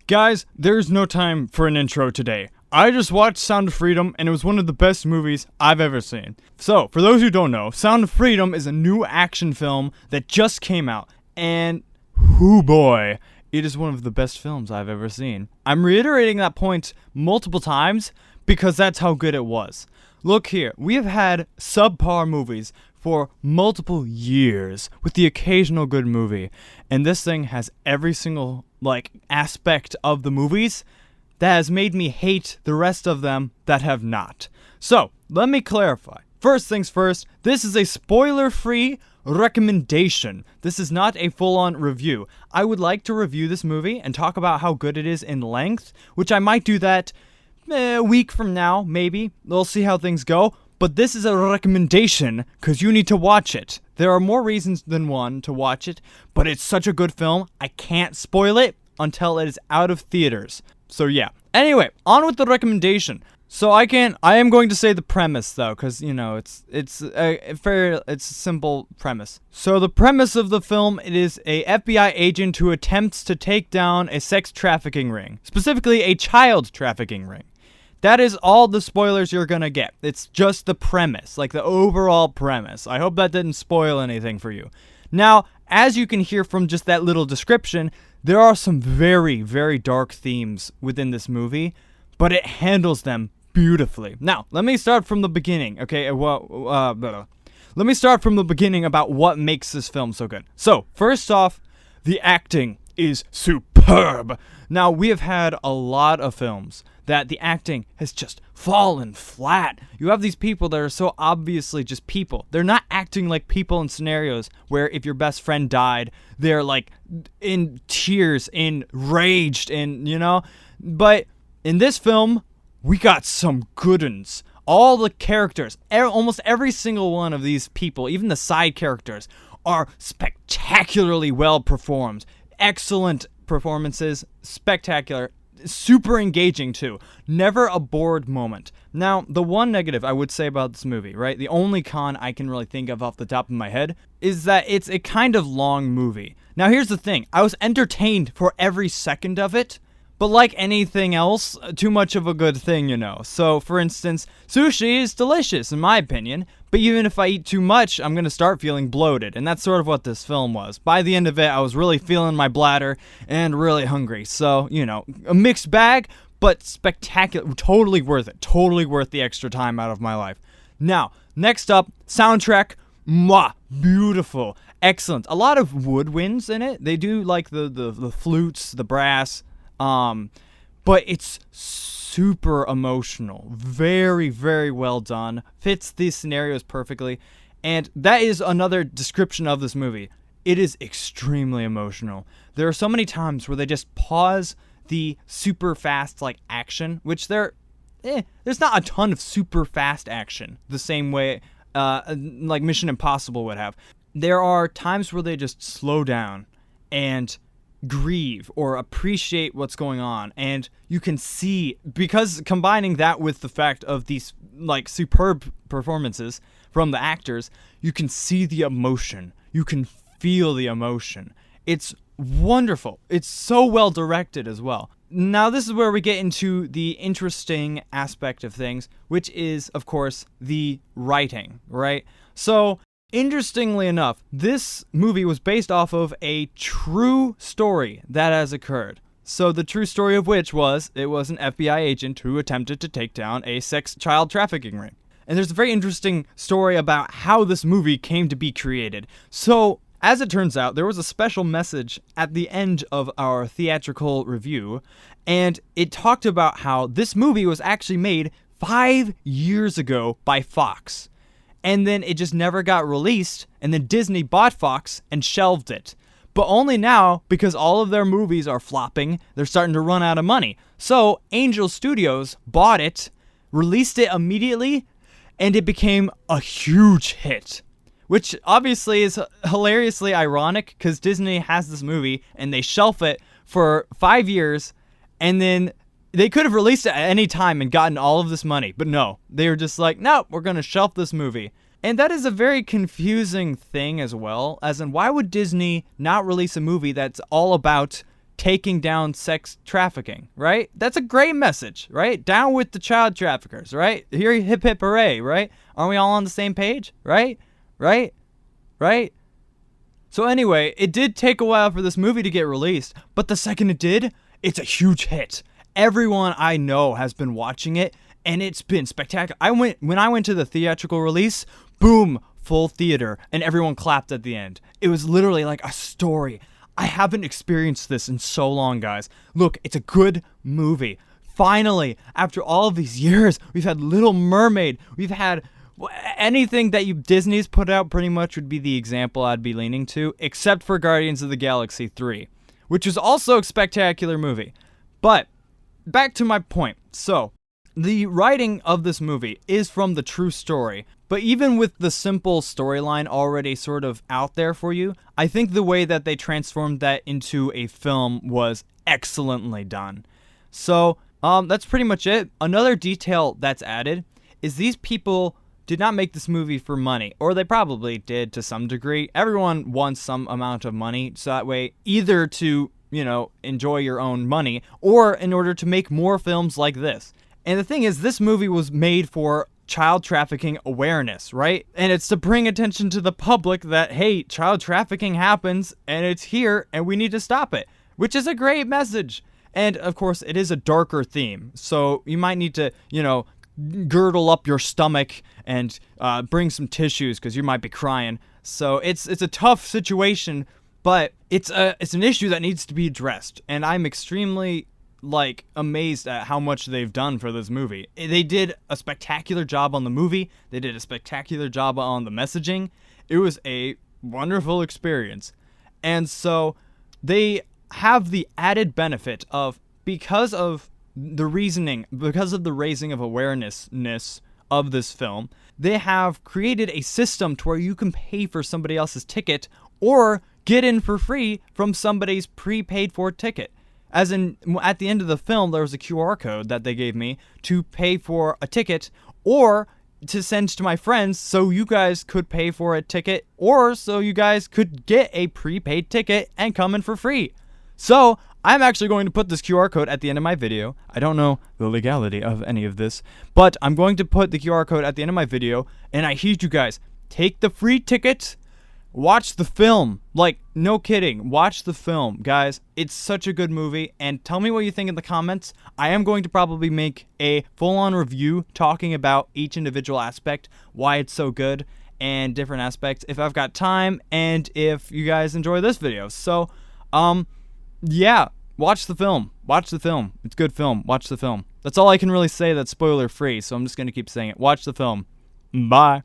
Guys, there's no time for an intro today. I just watched Sound of Freedom, and it was one of the best movies I've ever seen. So, for those who don't know, Sound of Freedom is a new action film that just came out, and hoo boy, it is one of the best films I've ever seen. I'm reiterating that point multiple times because that's how good it was. Look here, we have had subpar movies for multiple years with the occasional good movie, and this thing has every single aspect of the movies that has made me hate the rest of them that have not. So, let me clarify. First things first, this is a spoiler-free recommendation. This is not a full-on review. I would like to review this movie and talk about how good it is in length, which I might do that a week from now, maybe. We'll see how things go. But this is a recommendation because you need to watch it. There are more reasons than one to watch it, but it's such a good film, I can't spoil it until it is out of theaters. So yeah. Anyway, on with the recommendation. So I am going to say the premise though, because it's a simple premise. So the premise of the film, it is a FBI agent who attempts to take down a sex trafficking ring, specifically a child trafficking ring. That is all the spoilers you're gonna get. It's just the premise, the overall premise. I hope that didn't spoil anything for you. Now, as you can hear from just that little description, there are some very, very dark themes within this movie, but it handles them beautifully. Now, let me start from the beginning, okay? Let me start from the beginning about what makes this film so good. So, first off, the acting is superb. Now, we have had a lot of films that the acting has just fallen flat. You have these people that are so obviously just people. They're not acting like people in scenarios where if your best friend died, they're in tears, enraged, But in this film, we got some good uns. All the characters, almost every single one of these people, even the side characters, are spectacularly well performed. Excellent performances, spectacular. Super engaging too. Never a bored moment. Now, the one negative I would say about this movie, right? The only con I can really think of off the top of my head is that it's a kind of long movie. Now, here's the thing. I was entertained for every second of it, but like anything else, too much of a good thing, So, for instance, sushi is delicious in my opinion, but even if I eat too much, I'm going to start feeling bloated, and that's sort of what this film was. By the end of it, I was really feeling my bladder and really hungry. So, a mixed bag, but spectacular. Totally worth it. Totally worth the extra time out of my life. Now, next up, soundtrack. Mwah! Beautiful. Excellent. A lot of woodwinds in it. They do the flutes, the brass, but it's super emotional. Very, very well done. Fits these scenarios perfectly. And that is another description of this movie. It is extremely emotional. There are so many times where they just pause the super fast action, which there's not a ton of super fast action the same way Mission Impossible would have. There are times where they just slow down and grieve or appreciate what's going on, and you can see, because combining that with the fact of these superb performances from the actors, you can see the emotion, you can feel the emotion. It's wonderful. It's so well directed as well. Now, this is where we get into the interesting aspect of things, which is, of course, the writing, right? So, interestingly enough, this movie was based off of a true story that has occurred. So the true story of which was, it was an FBI agent who attempted to take down a child trafficking ring. And there's a very interesting story about how this movie came to be created. So, as it turns out, there was a special message at the end of our theatrical review, and it talked about how this movie was actually made 5 years ago by Fox. And then it just never got released, and then Disney bought Fox and shelved it. But only now, because all of their movies are flopping, they're starting to run out of money. So, Angel Studios bought it, released it immediately, and it became a huge hit. Which obviously is hilariously ironic, because Disney has this movie, and they shelf it for 5 years, and then they could have released it at any time and gotten all of this money, but no. They were just like, no, we're going to shelf this movie. And that is a very confusing thing as well, as in why would Disney not release a movie that's all about taking down sex trafficking, right? That's a great message, right? Down with the child traffickers, right? Here, hip hip hooray, right? Aren't we all on the same page, right? Right? Right? So anyway, it did take a while for this movie to get released, but the second it did, it's a huge hit. Everyone I know has been watching it, and it's been spectacular. When I went to the theatrical release, boom, full theater, and everyone clapped at the end. It was literally like a story. I haven't experienced this in so long, guys. Look, it's a good movie. Finally, after all of these years, we've had Little Mermaid. We've had anything that Disney's put out pretty much would be the example I'd be leaning to, except for Guardians of the Galaxy 3, which is also a spectacular movie. But back to my point. So, the writing of this movie is from the true story, but even with the simple storyline already sort of out there for you, I think the way that they transformed that into a film was excellently done. So, that's pretty much it. Another detail that's added is these people did not make this movie for money, or they probably did to some degree. Everyone wants some amount of money, so that way, either to, enjoy your own money, or in order to make more films like this. And the thing is, this movie was made for child trafficking awareness, right? And it's to bring attention to the public that, hey, child trafficking happens, and it's here, and we need to stop it, which is a great message. And, of course, it is a darker theme, so you might need to, girdle up your stomach and bring some tissues because you might be crying. So it's a tough situation, but it's an issue that needs to be addressed, and I'm extremely amazed at how much they've done for this movie. They did a spectacular job on the movie. They did a spectacular job on the messaging. It was a wonderful experience, and so they have the added benefit of, because of the raising of awareness of this film, they have created a system to where you can pay for somebody else's ticket or get in for free from somebody's prepaid for ticket. As in, at the end of the film, there was a QR code that they gave me to pay for a ticket or to send to my friends so you guys could pay for a ticket or so you guys could get a prepaid ticket and come in for free. So, I'm actually going to put this QR code at the end of my video. I don't know the legality of any of this, but I'm going to put the QR code at the end of my video, and I need you guys, take the free ticket, watch the film. No kidding, watch the film, guys. It's such a good movie, and tell me what you think in the comments. I am going to probably make a full-on review talking about each individual aspect, why it's so good, and different aspects, if I've got time, and if you guys enjoy this video. So, yeah, watch the film. Watch the film. It's a good film. Watch the film. That's all I can really say that's spoiler free, so I'm just going to keep saying it. Watch the film. Bye.